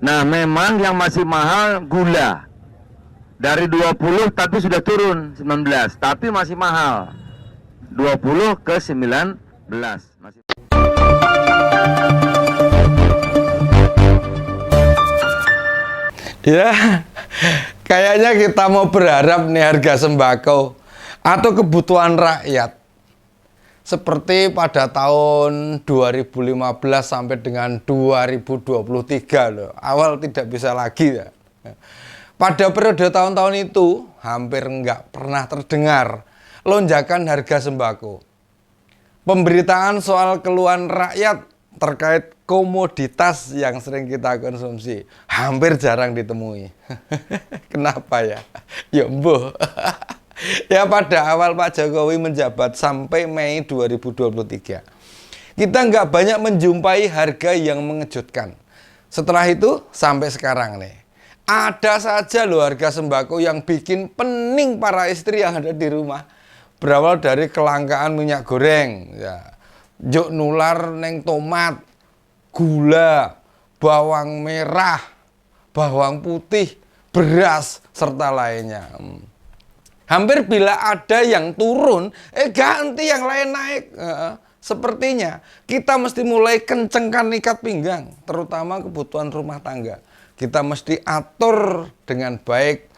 Nah, memang yang masih mahal gula. Dari 20 tapi sudah turun 19, tapi masih mahal. 20 ke 19 masih. Ya, kayaknya kita mau berharap nih harga sembako atau kebutuhan rakyat seperti pada tahun 2015 sampai dengan 2023 loh. Awal tidak bisa lagi ya. Pada periode tahun-tahun itu hampir nggak pernah terdengar lonjakan harga sembako. Pemberitaan soal keluhan rakyat terkait komoditas yang sering kita konsumsi hampir jarang ditemui. Kenapa ya? Ya mbuh. Ya pada awal Pak Jokowi menjabat sampai Mei 2023, kita nggak banyak menjumpai harga yang mengejutkan. Setelah itu sampai sekarang nih, ada saja loh harga sembako yang bikin pening para istri yang ada di rumah. Berawal dari kelangkaan minyak goreng, ya, juk nular neng tomat, gula, bawang merah, bawang putih, beras, serta lainnya. Hampir bila ada yang turun, ganti yang lain naik. Sepertinya kita mesti mulai kencengkan ikat pinggang, terutama kebutuhan rumah tangga. Kita mesti atur dengan baik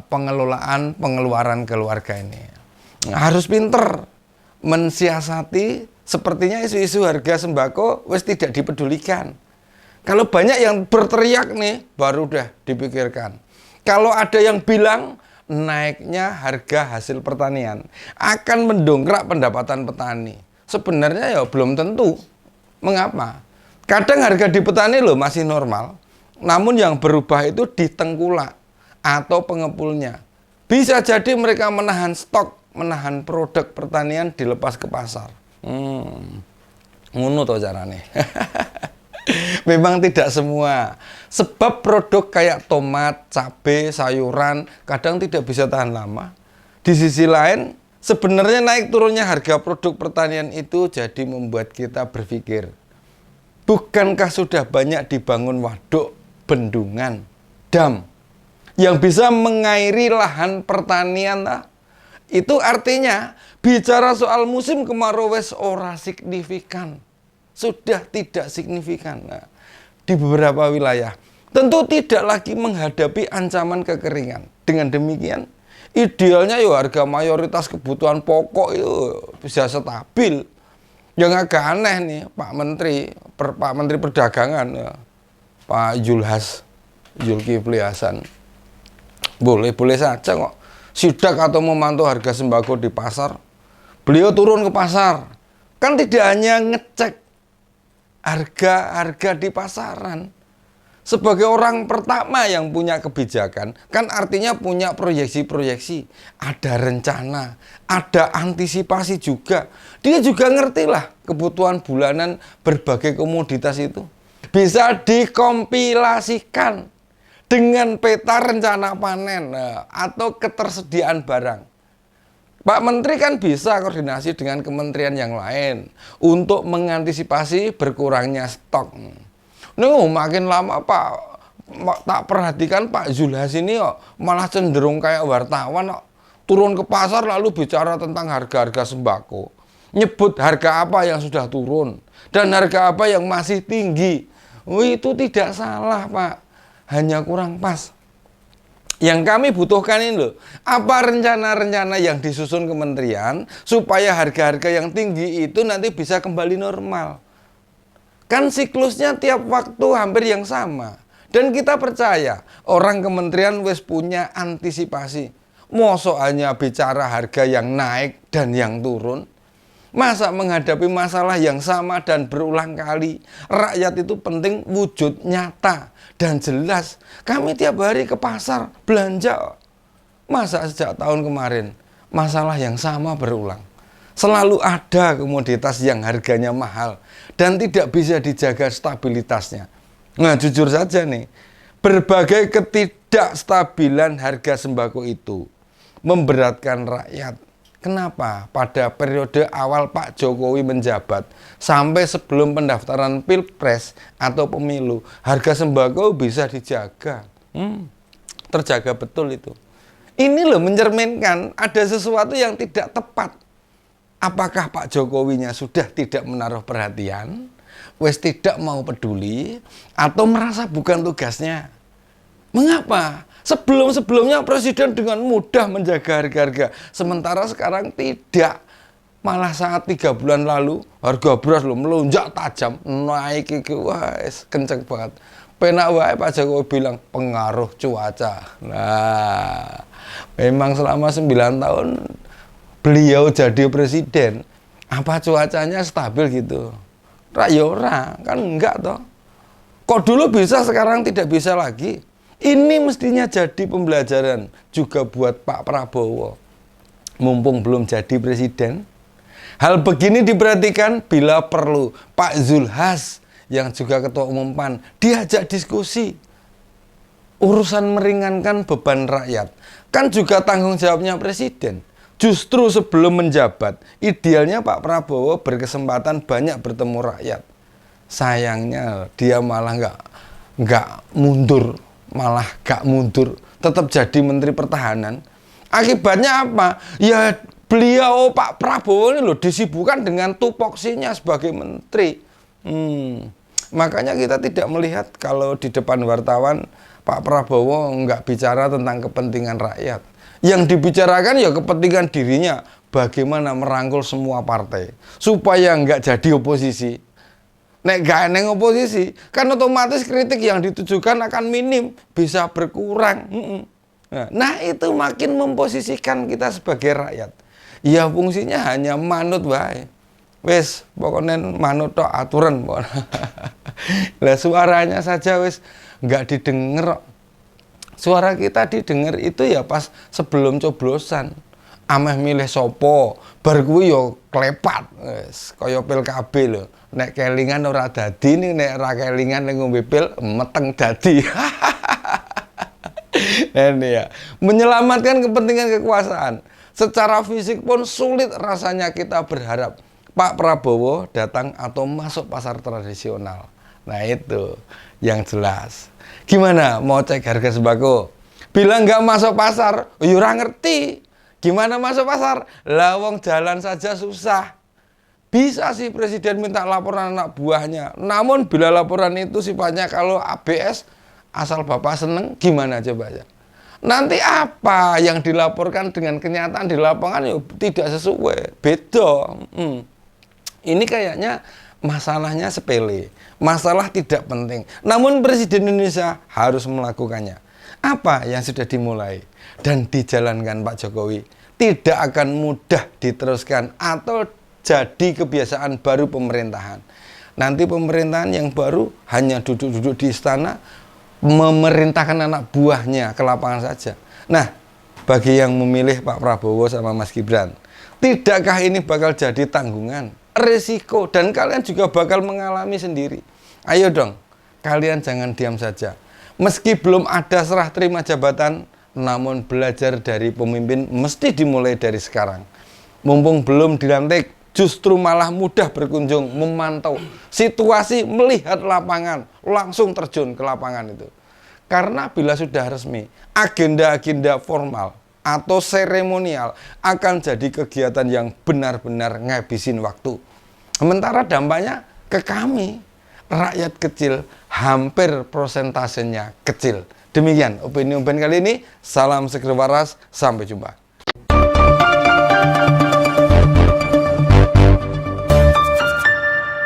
pengelolaan pengeluaran keluarga ini. Harus pinter mensiasati. Sepertinya isu-isu harga sembako wis tidak dipedulikan. Kalau banyak yang berteriak nih, baru udah dipikirkan. Kalau ada yang bilang naiknya harga hasil pertanian akan mendongkrak pendapatan petani, sebenarnya ya belum tentu. Mengapa? Kadang harga di petani loh masih normal, namun yang berubah itu di tengkulak atau pengepulnya. Bisa jadi mereka menahan stok, menahan produk pertanian dilepas ke pasar. Ngono toh carane. Memang tidak semua. Sebab produk kayak tomat, cabai, sayuran kadang tidak bisa tahan lama. Di sisi lain, sebenarnya naik turunnya harga produk pertanian itu jadi membuat kita berpikir, bukankah sudah banyak dibangun waduk, bendungan, dam yang bisa mengairi lahan pertanian? Itu artinya bicara soal musim kemarau wes ora signifikan. Sudah tidak signifikan. Nah, di beberapa wilayah tentu tidak lagi menghadapi ancaman kekeringan. Dengan demikian, idealnya ya harga mayoritas kebutuhan pokok itu bisa stabil. Yang agak aneh nih Pak Menteri Perdagangan ya, Pak Zulkifli Hasan. Boleh saja kok sidak atau memantau harga sembako di pasar. Beliau turun ke pasar. Kan tidak hanya ngecek harga di pasaran. Sebagai orang pertama yang punya kebijakan, kan artinya punya proyeksi-proyeksi, ada rencana, ada antisipasi juga. Dia juga ngertilah kebutuhan bulanan berbagai komoditas itu. Bisa dikompilasikan dengan peta rencana panen atau ketersediaan barang. Pak Menteri kan bisa koordinasi dengan kementerian yang lain untuk mengantisipasi berkurangnya stok. Makin lama Pak, tak perhatikan Pak Zulhas ini malah cenderung kayak wartawan turun ke pasar lalu bicara tentang harga-harga sembako. Nyebut harga apa yang sudah turun dan harga apa yang masih tinggi. Itu tidak salah Pak, hanya kurang pas. Yang kami butuhkan ini loh, apa rencana-rencana yang disusun kementerian supaya harga-harga yang tinggi itu nanti bisa kembali normal. Kan siklusnya tiap waktu hampir yang sama. Dan kita percaya orang kementerian wis punya antisipasi. Mosok hanya bicara harga yang naik dan yang turun. Masa menghadapi masalah yang sama dan berulang kali. Rakyat itu penting wujud nyata dan jelas. Kami tiap hari ke pasar belanja. Masa sejak tahun kemarin masalah yang sama berulang. Selalu ada komoditas yang harganya mahal dan tidak bisa dijaga stabilitasnya. Nah, jujur saja nih, berbagai ketidakstabilan harga sembako itu memberatkan rakyat. Kenapa? Pada periode awal Pak Jokowi menjabat sampai sebelum pendaftaran Pilpres atau pemilu, harga sembako bisa dijaga. Terjaga betul itu. Ini loh mencerminkan ada sesuatu yang tidak tepat. Apakah Pak Jokowinya sudah tidak menaruh perhatian, wes tidak mau peduli, atau merasa bukan tugasnya? Mengapa? Sebelum-sebelumnya Presiden dengan mudah menjaga harga-harga, sementara sekarang tidak. Malah saat 3 bulan lalu harga beras lo melonjak tajam, naik wah kenceng banget. Penak wae Pak Jokowi bilang pengaruh cuaca. Nah, memang selama 9 tahun beliau jadi presiden, apa cuacanya stabil gitu? Ora, kan enggak toh. Kok dulu bisa sekarang tidak bisa lagi? Ini mestinya jadi pembelajaran juga buat Pak Prabowo. Mumpung belum jadi presiden, hal begini diperhatikan bila perlu. Pak Zulhas yang juga Ketua Umum PAN diajak diskusi. Urusan meringankan beban rakyat kan juga tanggung jawabnya presiden. Justru sebelum menjabat, idealnya Pak Prabowo berkesempatan banyak bertemu rakyat. Sayangnya dia malah nggak mundur. Malah gak mundur, tetap jadi Menteri Pertahanan. Akibatnya apa? Ya beliau Pak Prabowo ini loh disibukkan dengan tupoksinya sebagai menteri. Makanya kita tidak melihat kalau di depan wartawan Pak Prabowo nggak bicara tentang kepentingan rakyat. Yang dibicarakan ya kepentingan dirinya, bagaimana merangkul semua partai supaya nggak jadi oposisi. Nek gak neng oposisi, kan otomatis kritik yang ditujukan akan minim, bisa berkurang. Nah itu makin memposisikan kita sebagai rakyat. Ya fungsinya hanya manut wae. Wes, pokoknya manut tok aturan. Lah suaranya saja wes nggak didengar. Suara kita didengar itu ya pas sebelum coblosan. Ameh milih sopo, bar kuwi yo klepat, wis kaya pil KB lho. Nek kelingan ora dadi ning nek ora kelingan ning ngombe pil meteng dadi. Ini ya, menyelamatkan kepentingan kekuasaan. Secara fisik pun sulit rasanya kita berharap Pak Prabowo datang atau masuk pasar tradisional. Nah itu yang jelas. Gimana mau cek harga sembako? Bilang nggak masuk pasar, ya ora ngerti. Gimana masuk pasar? Lawang jalan saja susah. Bisa sih presiden minta laporan anak buahnya. Namun bila laporan itu sifatnya kalau ABS, asal bapak seneng, gimana coba ya? Nanti apa yang dilaporkan dengan kenyataan di lapangan ya tidak sesuai, beda. Ini kayaknya masalahnya sepele, masalah tidak penting. Namun Presiden Indonesia harus melakukannya. Apa yang sudah dimulai dan dijalankan Pak Jokowi tidak akan mudah diteruskan atau jadi kebiasaan baru pemerintahan. Nanti pemerintahan yang baru hanya duduk-duduk di istana, memerintahkan anak buahnya ke lapangan saja. Nah, bagi yang memilih Pak Prabowo sama Mas Gibran, tidakkah ini bakal jadi tanggungan, resiko, dan kalian juga bakal mengalami sendiri? Ayo dong, kalian jangan diam saja. Meski belum ada serah terima jabatan, namun belajar dari pemimpin mesti dimulai dari sekarang. Mumpung belum dilantik, justru malah mudah berkunjung, memantau situasi, melihat lapangan, langsung terjun ke lapangan itu. Karena bila sudah resmi, agenda-agenda formal atau seremonial akan jadi kegiatan yang benar-benar ngabisin waktu. Sementara dampaknya ke kami, rakyat kecil, hampir prosentasenya kecil. Demikian opini kali ini. Salam seger waras, sampai jumpa.